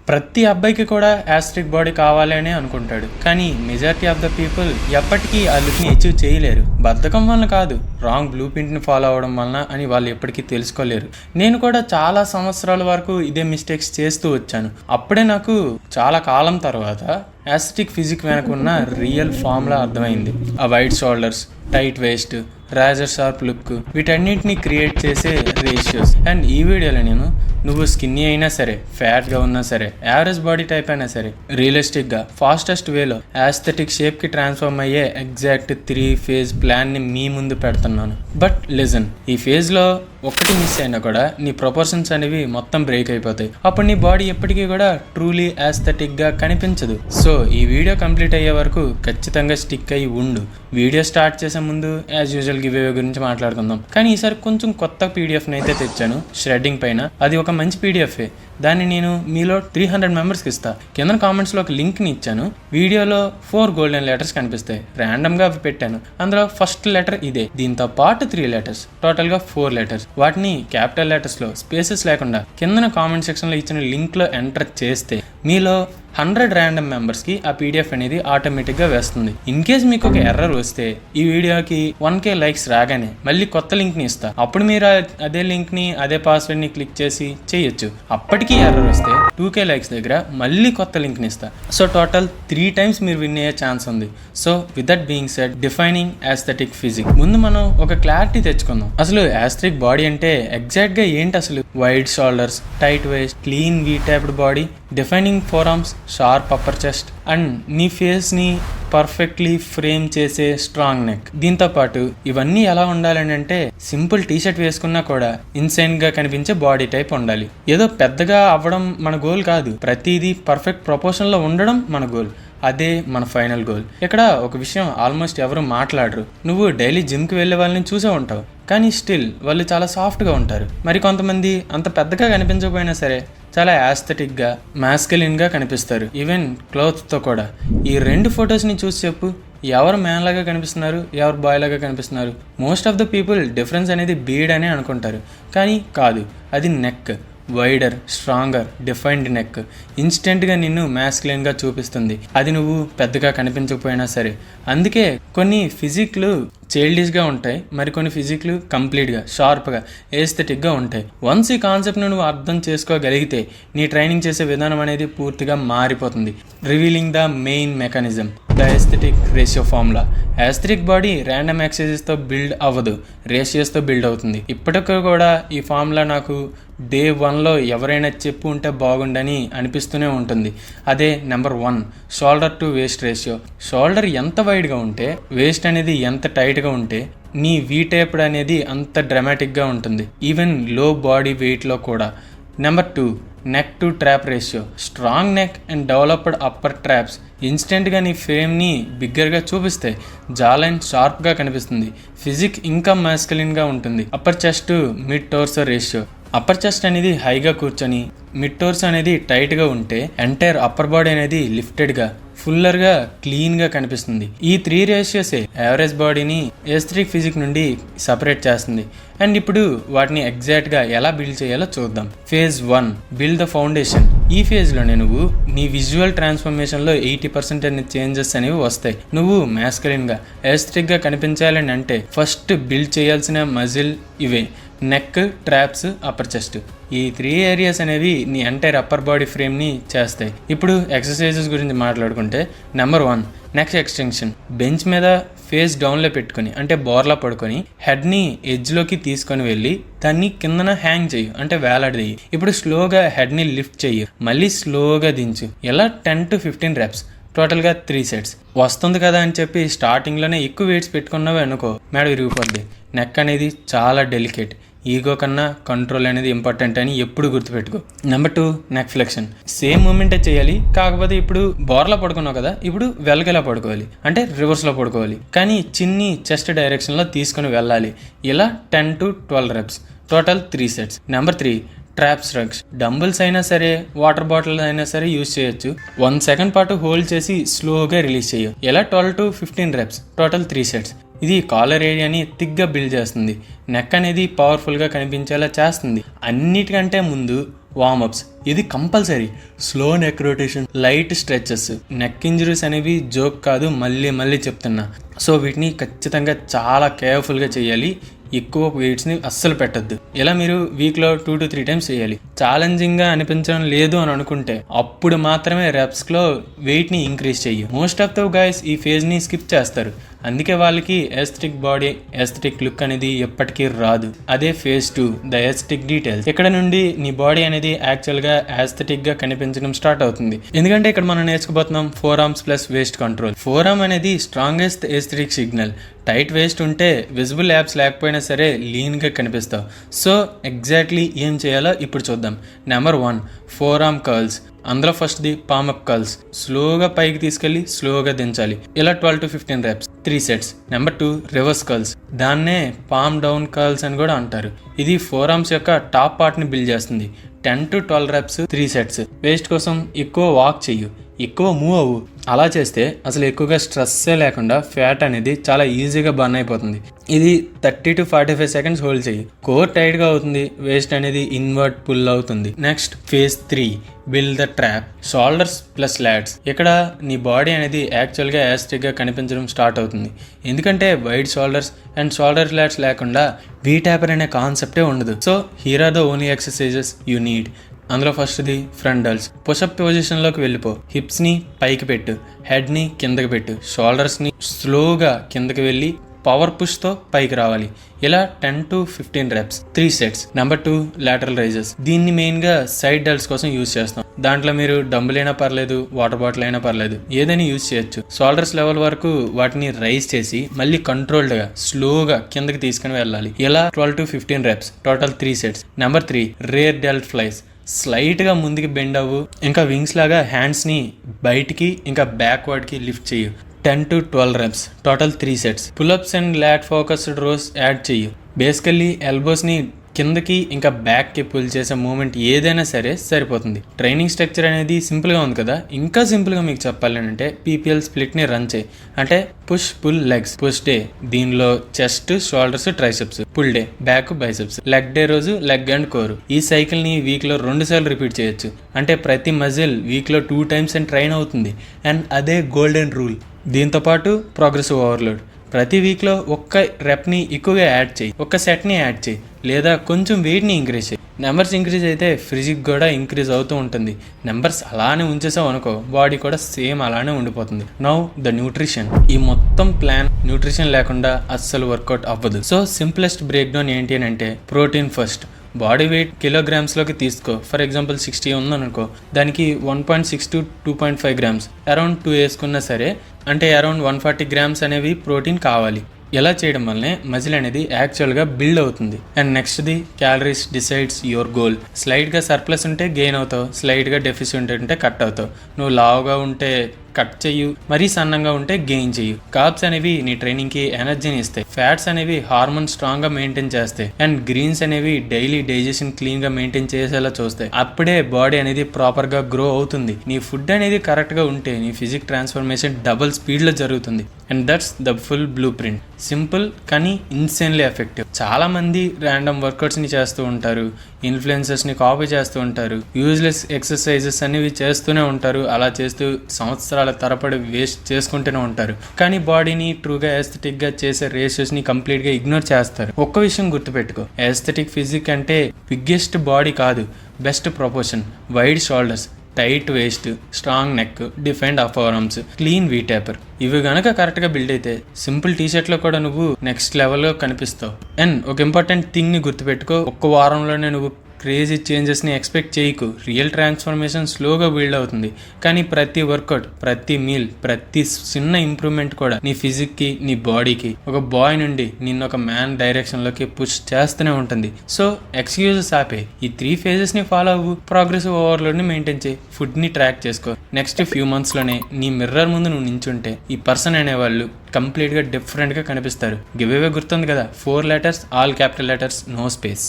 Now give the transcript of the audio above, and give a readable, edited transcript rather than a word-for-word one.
ప్రతి అబ్బాయికి కూడా యాస్ట్రిక్ బాడీ కావాలి అని అనుకుంటాడు, కానీ మెజారిటీ ఆఫ్ ద పీపుల్ ఎప్పటికీ ఆ లుక్ని అచీవ్ చేయలేరు. బద్ధకం వలన కాదు, రాంగ్ బ్లూ ప్రింట్ని ఫాలో అవడం వలన అని వాళ్ళు ఎప్పటికీ తెలుసుకోలేరు. నేను కూడా చాలా సంవత్సరాల వరకు ఇదే మిస్టేక్స్ చేస్తూ వచ్చాను. అప్పుడే నాకు చాలా కాలం తర్వాత యాస్టిక్ ఫిజిక్ వెనక ఉన్న రియల్ ఫార్ములా అర్థమైంది. ఆ wide shoulders, tight waste, Roger sharp look, వీటన్నింటినీ క్రియేట్ చేసే రేషియోస్. అండ్ ఈ వీడియోలో నేను నువ్వు స్కిన్నీ అయినా సరే, ఫ్యాట్గా ఉన్నా సరే, యావరేజ్ బాడీ టైప్ అయినా సరే, రియలిస్టిక్గా ఫాస్టెస్ట్ వేలో యాస్థెటిక్ షేప్కి ట్రాన్స్ఫార్మ్ అయ్యే ఎగ్జాక్ట్ 3 ఫేజ్ ప్లాన్ని మీ ముందు పెడుతున్నాను. బట్ లిజన్, ఈ ఫేజ్లో ఒక్కటి మిస్ అయినా కూడా నీ ప్రొపోర్షన్స్ అనేవి మొత్తం బ్రేక్ అయిపోతాయి. అప్పుడు నీ బాడీ ఎప్పటికీ కూడా ట్రూలీ యాస్థెటిక్గా కనిపించదు. సో ఈ వీడియో కంప్లీట్ అయ్యే వరకు ఖచ్చితంగా స్టిక్ అయ్యి ఉండు. వీడియో స్టార్ట్ చేసే ముందు యాజ్ యూజువల్ గివ్ అవే గురించి మాట్లాడుకుందాం. కానీ ఈసారి కొంచెం కొత్త పీడిఎఫ్ని అయితే తెచ్చాను ష్రెడ్డింగ్ పైన. అది ఒక మంచి పీడిఎఫే. దాన్ని నేను మీలో 300 మెంబర్స్కి ఇస్తా. కింద కామెంట్స్లో ఒక లింక్ని ఇచ్చాను. వీడియోలో 4 గోల్డెన్ లెటర్స్ కనిపిస్తాయి. ర్యాండమ్గా అవి పెట్టాను. అందులో ఫస్ట్ లెటర్ ఇదే, దీంతో పాటు 3 లెటర్స్, టోటల్గా 4 లెటర్స్. వాటిని క్యాపిటల్ లెటర్స్లో స్పేసెస్ లేకుండా కింద కామెంట్ సెక్షన్లో ఇచ్చిన లింక్లో ఎంటర్ చేస్తే మీలో 100 ర్యాండమ్ మెంబర్స్కి ఆ పీడిఎఫ్ అనేది ఆటోమేటిక్గా వేస్తుంది. ఇన్ కేస్ మీకు ఒక ఎర్రర్ వస్తే ఈ వీడియోకి 1K లైక్స్ రాగానే మళ్ళీ కొత్త లింక్ని ఇస్తా. అప్పుడు మీరు అదే లింక్ని, అదే పాస్వర్డ్ని క్లిక్ చేసి చేయొచ్చు. అప్పటికీ ఎర్రర్ వస్తే 2K లైక్స్ దగ్గర మళ్ళీ కొత్త లింక్ని ఇస్తా. సో టోటల్ 3 టైమ్స్ మీరు విన్ అయ్యే ఛాన్స్ ఉంది. So with that being said, defining aesthetic physique. ముందు మనం ఒక క్లారిటీ తెచ్చుకుందాం. అసలు యాస్థెటిక్ బాడీ అంటే ఎగ్జాక్ట్గా ఏంటి? అసలు wide shoulders, tight waste, clean we typed body, defining four arms, sharp upper chest, and నీ ఫేస్ని పర్ఫెక్ట్లీ ఫ్రేమ్ చేసే స్ట్రాంగ్ నెక్. దీంతో పాటు ఇవన్నీ ఎలా ఉండాలని అంటే, సింపుల్ టీషర్ట్ వేసుకున్నా కూడా ఇన్సైన్ గా కనిపించే బాడీ టైప్ ఉండాలి. ఏదో పెద్దగా అవ్వడం మన గోల్ కాదు, ప్రతిదీ పర్ఫెక్ట్ ప్రపోర్షన్ లో ఉండడం మన గోల్. అదే మన ఫైనల్ గోల్. ఇక్కడ ఒక విషయం ఆల్మోస్ట్ ఎవరు మాట్లాడరు. నువ్వు డైలీ జిమ్కి వెళ్ళే వాళ్ళని చూసే ఉంటావు, కానీ స్టిల్ వాళ్ళు చాలా సాఫ్ట్గా ఉంటారు. మరి కొంతమంది అంత పెద్దగా కనిపించకపోయినా సరే చాలా యాస్థెటిక్గా, మాస్కులిన్గా కనిపిస్తారు, ఈవెన్ క్లోత్స్తో కూడా. ఈ 2 ఫొటోస్ని చూసి చెప్పు, ఎవరు మ్యాన్ లాగా కనిపిస్తున్నారు, ఎవరు బాయ్ లాగా కనిపిస్తున్నారు? Most of the people difference అనేది బీడ్ అనే అనుకుంటారు, కానీ కాదు. అది neck, wider, stronger, defined neck ఇన్స్టెంట్గా నిన్ను మ్యాస్కులైన్గా చూపిస్తుంది, అది నువ్వు పెద్దగా కనిపించకపోయినా సరే. అందుకే కొన్ని ఫిజిక్లు చైల్డిష్గా ఉంటాయి, మరికొన్ని ఫిజిక్లు కంప్లీట్గా షార్ప్గా ఏస్థెటిక్గా ఉంటాయి. వన్స్ ఈ కాన్సెప్ట్ను నువ్వు అర్థం చేసుకోగలిగితే నీ ట్రైనింగ్ చేసే విధానం అనేది పూర్తిగా మారిపోతుంది. Revealing the main mechanism, the aesthetic ratio formula. Aesthetic body random ఎక్సర్సైజెస్తో బిల్డ్ అవ్వదు, రేషియోస్తో బిల్డ్ అవుతుంది. ఇప్పటికీ కూడా ఈ ఫార్ములా నాకు డే 1లో ఎవరైనా చెప్పు ఉంటే బాగుండని అనిపిస్తూనే ఉంటుంది. అదే number 1, shoulder to waste ratio. Shoulder ఎంత వైడ్గా ఉంటే, వేస్ట్ అనేది ఎంత టైట్గా ఉంటే నీ వీ టైప్డ్ అనేది అంత డ్రామాటిక్గా ఉంటుంది, ఈవెన్ లో బాడీ వెయిట్లో కూడా. Number 2, neck to trap ratio. Strong neck and developed upper traps ఇన్స్టెంట్గా నీ ఫ్రేమ్ని బిగ్గర్గా చూపిస్తాయి. జాలైన్ షార్ప్గా కనిపిస్తుంది, ఫిజిక్ ఇంకా మాస్కులిన్గా ఉంటుంది. Upper chest to mid torso ratio. Upper chest అనేది హైగా కూర్చొని, మిడ్ టోర్సో అనేది టైట్గా ఉంటే ఎంటైర్ అప్పర్ బాడీ అనేది లిఫ్టెడ్గా, ఫుల్లర్గా, క్లీన్గా కనిపిస్తుంది. ఈ 3 రేషియోసే యావరేజ్ బాడీని ఎస్థెటిక్ ఫిజిక్ నుండి సపరేట్ చేస్తుంది. అండ్ ఇప్పుడు వాటిని ఎగ్జాక్ట్గా ఎలా బిల్డ్ చేయాలో చూద్దాం. Phase 1, build the foundation. ఈ ఫేజ్లోనే నువ్వు నీ విజువల్ ట్రాన్స్ఫర్మేషన్లో 80% అనే చేంజెస్ అనేవి వస్తాయి. నువ్వు మ్యాస్కులిన్గా, ఎస్థెటిక్గా కనిపించాలని అంటే ఫస్ట్ బిల్డ్ చేయాల్సిన మజిల్ ఇవే: నెక్, ట్రాప్స్, అప్పర్ చెస్ట్. ఈ 3 ఏరియాస్ అనేవి నీ ఎంటైర్ అప్పర్ బాడీ ఫ్రేమ్ని చేస్తాయి. ఇప్పుడు ఎక్సర్సైజెస్ గురించి మాట్లాడుకుంటే, నెంబర్ 1, నెక్ ఎక్స్టెన్షన్. బెంచ్ మీద ఫేస్ డౌన్లో పెట్టుకొని, అంటే బోర్లా పడుకొని, హెడ్ని ఎడ్జ్లోకి తీసుకొని వెళ్ళి దాన్ని కిందన హ్యాంగ్ చెయ్యి, అంటే వేలాడదీయి. ఇప్పుడు స్లోగా హెడ్ని లిఫ్ట్ చెయ్యి, మళ్ళీ స్లోగా దించు. ఇలా 10 to 15 reps, టోటల్గా 3 sets. వస్తుంది కదా అని చెప్పి స్టార్టింగ్లోనే ఎక్కువ వెయిట్స్ పెట్టుకున్నావే అనుకో, మెడ విరిగిపోద్ది. నెక్ అనేది చాలా డెలికేట్, ఈగో కన్నా కంట్రోల్ అనేది ఇంపార్టెంట్ అని ఎప్పుడు గుర్తుపెట్టుకో. Number 2, neck flexion. సేమ్ మూమెంటే చేయాలి, కాకపోతే ఇప్పుడు బోర్లా పడుకున్నావు కదా, ఇప్పుడు వెల్గలా పడుకోవాలి, అంటే రివర్స్లో పడుకోవాలి, కానీ చిన్ని చెస్ట్ డైరెక్షన్లో తీసుకుని వెళ్ళాలి. ఇలా 10 to 12 reps, total 3 sets. Number 3, trap shrugs. Dumbbells అయినా సరే, వాటర్ బాటిల్ అయినా సరే యూజ్ చేయొచ్చు. 1 second పాటు హోల్డ్ చేసి స్లోగా రిలీజ్ చేయు. ఇలా 12 to 15 reps, టోటల్ 3 sets. ఇది కాలర్ ఏరియాని థిక్గా బిల్డ్ చేస్తుంది, నెక్ అనేది పవర్ఫుల్గా కనిపించేలా చేస్తుంది. అన్నిటికంటే ముందు వార్మప్స్, ఇది compulsory. Slow neck rotation, light stretches. Neck injuries అనేవి జోక్ కాదు, మళ్ళీ చెప్తున్నా. సో వీటిని ఖచ్చితంగా చాలా కేర్ఫుల్గా చేయాలి. ఎక్కువ వెయిట్స్ని అస్సలు పెట్టద్దు. ఇలా మీరు వీక్లో 2 to 3 టైమ్స్ చేయాలి. ఛాలెంజింగ్గా అనిపించడం లేదు అని అనుకుంటే అప్పుడు మాత్రమే రెప్స్లో వెయిట్ని ఇంక్రీజ్ చెయ్యి. మోస్ట్ ఆఫ్ ద గైస్ ఈ ఫేజ్ని స్కిప్ చేస్తారు. అందుకే వాళ్ళకి ఎస్థెటిక్ బాడీ, ఎస్థెటిక్ లుక్ అనేది ఎప్పటికీ రాదు. అదే ఫేజ్ 2, ద ఎస్థెటిక్ డీటెయిల్స్. ఇక్కడ నుండి నీ బాడీ అనేది యాక్చువల్గా ఎస్థెటిక్ గా కనిపించడం స్టార్ట్ అవుతుంది. ఎందుకంటే ఇక్కడ మనం నేర్చుకోబోతున్నాం 4 arms plus waste control. 4 arm అనేది strongest aesthetic signal. Tight waste ఉంటే విజిబుల్ యాప్స్ లేకపోయినా సరే లీన్గా కనిపిస్తావు. సో ఎగ్జాక్ట్లీ ఏం చేయాలో ఇప్పుడు చూద్దాం. Number 1, 4 arm curls. అందులో ఫస్ట్ది పామ్ అప్ కర్ల్స్. స్లోగా పైకి తీసుకెళ్ళి స్లోగా దించాలి. ఇలా 12 to 15 reps, 3 sets. Number 2, reverse curls. దాన్నే పామ్ డౌన్ కర్ల్స్ అని కూడా అంటారు. ఇది 4 arms యొక్క టాప్ పార్ట్ని బిల్డ్ చేస్తుంది. 10 to 12 reps, 3 sets. వేస్ట్ కోసం ఎక్కువ వాక్ చెయ్యు, ఎక్కువ మూవ్ అవ్వు. అలా చేస్తే అసలు ఎక్కువగా స్ట్రెస్సే లేకుండా ఫ్యాట్ అనేది చాలా ఈజీగా బర్న్ అయిపోతుంది. ఇది 30 to 45 seconds హోల్డ్ చెయ్యి. కోర్ టైట్గా అవుతుంది, వేస్ట్ అనేది ఇన్వర్ట్ పుల్ అవుతుంది. Next phase 3, build the trap. Shoulders plus LADS. ఇక్కడ నీ బాడీ అనేది యాక్చువల్గా యాస్టిక్గా కనిపించడం స్టార్ట్ అవుతుంది. ఎందుకంటే wide shoulders and shoulder lats లేకుండా వీ ట్యాపర్ అనే కాన్సెప్టే ఉండదు. So here are the only exercises you need. అందులో ఫస్ట్ది ఫ్రంట్ డల్స్. పుషప్ పొజిషన్లోకి వెళ్ళిపో. హిప్స్ని పైకి పెట్టు, హెడ్ని కిందకి పెట్టు, షోల్డర్స్ని స్లోగా కిందకి వెళ్ళి పవర్ పుష్తో పైకి రావాలి. ఇలా 10 to 15 reps, 3 sets. Number 2, lateral raises. దీన్ని మెయిన్గా సైడ్ డల్స్ కోసం యూజ్ చేస్తాం. దాంట్లో మీరు డంబుల్ అయినా పర్లేదు, వాటర్ బాటిల్ అయినా పర్లేదు, ఏదైనా యూజ్ చేయొచ్చు. షోల్డర్స్ లెవెల్ వరకు వాటిని రైజ్ చేసి మళ్ళీ కంట్రోల్డ్గా స్లోగా కిందకి తీసుకుని వెళ్ళాలి. ఇలా 12 to 15 reps, total 3 sets. Number 3, rear delt flies. స్లైట్గా ముందుకి బెండ్ అవ్వు. ఇంకా వింగ్స్ లాగా హ్యాండ్స్ని బయటికి ఇంకా బ్యాక్వర్డ్కి లిఫ్ట్ చేయు. 10 to 12 reps, total 3 sets. Pull ups and lat focused rows add చెయ్యు. బేసికల్లీ ఎల్బోస్ని కిందకి ఇంకా బ్యాక్కి పుల్ చేసే మూమెంట్ ఏదైనా సరే సరిపోతుంది. ట్రైనింగ్ స్ట్రక్చర్ అనేది సింపుల్గా ఉంది కదా. ఇంకా సింపుల్గా మీకు చెప్పాలంటే PPL స్ప్లిట్ని రన్ చేయి. అంటే push pull legs. Push day దీనిలో chest, shoulders, triceps. Pull day back, biceps. Leg day రోజు లెగ్ అండ్ కోరు. ఈ సైకిల్ని వీక్లో 2 సార్లు రిపీట్ చేయొచ్చు. అంటే ప్రతి మజిల్ వీక్లో 2 times అని ట్రైన్ అవుతుంది. అండ్ అదే గోల్డెన్ రూల్. దీంతోపాటు ప్రోగ్రెసివ్ ఓవర్లోడ్. ప్రతి వీక్లో ఒక్క రెప్ని ఎక్కువగా యాడ్ చేయి, ఒక్క సెట్ని యాడ్ చేయి, లేదా కొంచెం వెయిట్ని ఇంక్రీజ్ చేయి. నెంబర్స్ ఇంక్రీజ్ అయితే ఫిజిక్ కూడా ఇంక్రీజ్ అవుతూ ఉంటుంది. నెంబర్స్ అలానే ఉంచేసావు అనుకో, బాడీ కూడా సేమ్ అలానే ఉండిపోతుంది. Now the nutrition. ఈ మొత్తం ప్లాన్ న్యూట్రిషన్ లేకుండా అస్సలు వర్కౌట్ అవ్వదు. సో సింప్లెస్ట్ బ్రేక్ డౌన్ ఏంటి అని అంటే, ప్రోటీన్ ఫస్ట్. బాడీ వెయిట్ కిలోగ్రామ్స్లోకి తీసుకో. ఫర్ ఎగ్జాంపుల్ 60 ఉందనుకో, దానికి 1.6 to 2.5 grams, అరౌండ్ 2 వేసుకున్నా సరే, అంటే అరౌండ్ 140 grams అనేవి ప్రోటీన్ కావాలి. ఇలా చేయడం వల్లనే మజిల్ అనేది యాక్చువల్గా బిల్డ్ అవుతుంది. అండ్ నెక్స్ట్ది క్యాలరీస్ డిసైడ్స్ యువర్ గోల్. స్లైడ్గా సర్ప్లస్ ఉంటే గెయిన్ అవుతావు, స్లైడ్గా డెఫిసిట్ ఉంటే కట్ అవుతావు. నువ్వు లావుగా ఉంటే కట్ చెయ్యు, మరీ సన్నంగా ఉంటే గెయిన్ చెయ్యు. కార్బ్స్ అనేవి నీ ట్రైనింగ్కి ఎనర్జీని ఇస్తాయి. ఫ్యాట్స్ అనేవి హార్మోన్ స్ట్రాంగ్గా మెయింటైన్ చేస్తాయి. అండ్ గ్రీన్స్ అనేవి డైలీ డైజెషన్ క్లీన్గా మెయింటైన్ చేసేలా చూస్తాయి. అప్పుడే బాడీ అనేది ప్రాపర్గా గ్రో అవుతుంది. నీ ఫుడ్ అనేది కరెక్ట్గా ఉంటే నీ ఫిజిక్ ట్రాన్స్ఫర్మేషన్ డబుల్ స్పీడ్లో జరుగుతుంది. And that's the full blue print. Simple కానీ ఇన్సెన్లీ ఎఫెక్టివ్. చాలా మంది ర్యాండమ్ వర్కౌట్స్ని చేస్తూ ఉంటారు, ఇన్ఫ్లుయెన్సర్స్ని కాపీ చేస్తూ ఉంటారు, యూజ్లెస్ ఎక్సర్సైజెస్ అనేవి చేస్తూనే ఉంటారు. అలా చేస్తూ సంవత్సరాల తరబడి వేస్ట్ చేసుకుంటూనే ఉంటారు. కానీ బాడీని ట్రూగా ఎస్థెటిక్గా చేసే రేషియోస్ని కంప్లీట్గా ఇగ్నోర్ చేస్తారు. ఒక్క విషయం గుర్తుపెట్టుకో, ఎస్థెటిక్ ఫిజిక్ అంటే బిగ్గెస్ట్ బాడీ కాదు, best proportion, wide shoulders, tight waste, strong neck, defined upper arms, clean we taper. ఇవి గనక కరెక్ట్గా బిల్డ్ అయితే సింపుల్ టీషర్ట్లో కూడా నువ్వు నెక్స్ట్ లెవెల్లో కనిపిస్తావు. అండ్ ఒక ఇంపార్టెంట్ థింగ్ని గుర్తుపెట్టుకో, ఒక్క వారంలోనే నువ్వు క్రేజీ చేంజెస్ని ఎక్స్పెక్ట్ చేయకు. రియల్ ట్రాన్స్ఫర్మేషన్ స్లోగా బిల్డ్ అవుతుంది. కానీ ప్రతి వర్కౌట్, ప్రతి మీల్, ప్రతి చిన్న ఇంప్రూవ్మెంట్ కూడా నీ ఫిజిక్కి, నీ బాడీకి ఒక బాయ్ నుండి నిన్న ఒక మ్యాన్ డైరెక్షన్లోకి పుష్ చేస్తూనే ఉంటుంది. సో ఎక్స్క్యూజెస్ ఆపే, ఈ 3 phases ఫాలో అవ్వు. ప్రోగ్రెసివ్ ఓవర్లోడ్ని మెయింటైన్ చేయి, ఫుడ్ని ట్రాక్ చేసుకో. నెక్స్ట్ ఫ్యూ మంత్స్లోనే నీ మిర్రర్ ముందు నువ్వు నించుంటే ఈ పర్సన్ అనేవాళ్ళు కంప్లీట్గా డిఫరెంట్గా కనిపిస్తారు. గివ్ అవే గుర్తుంది కదా, 4 letters, all capital letters, no space.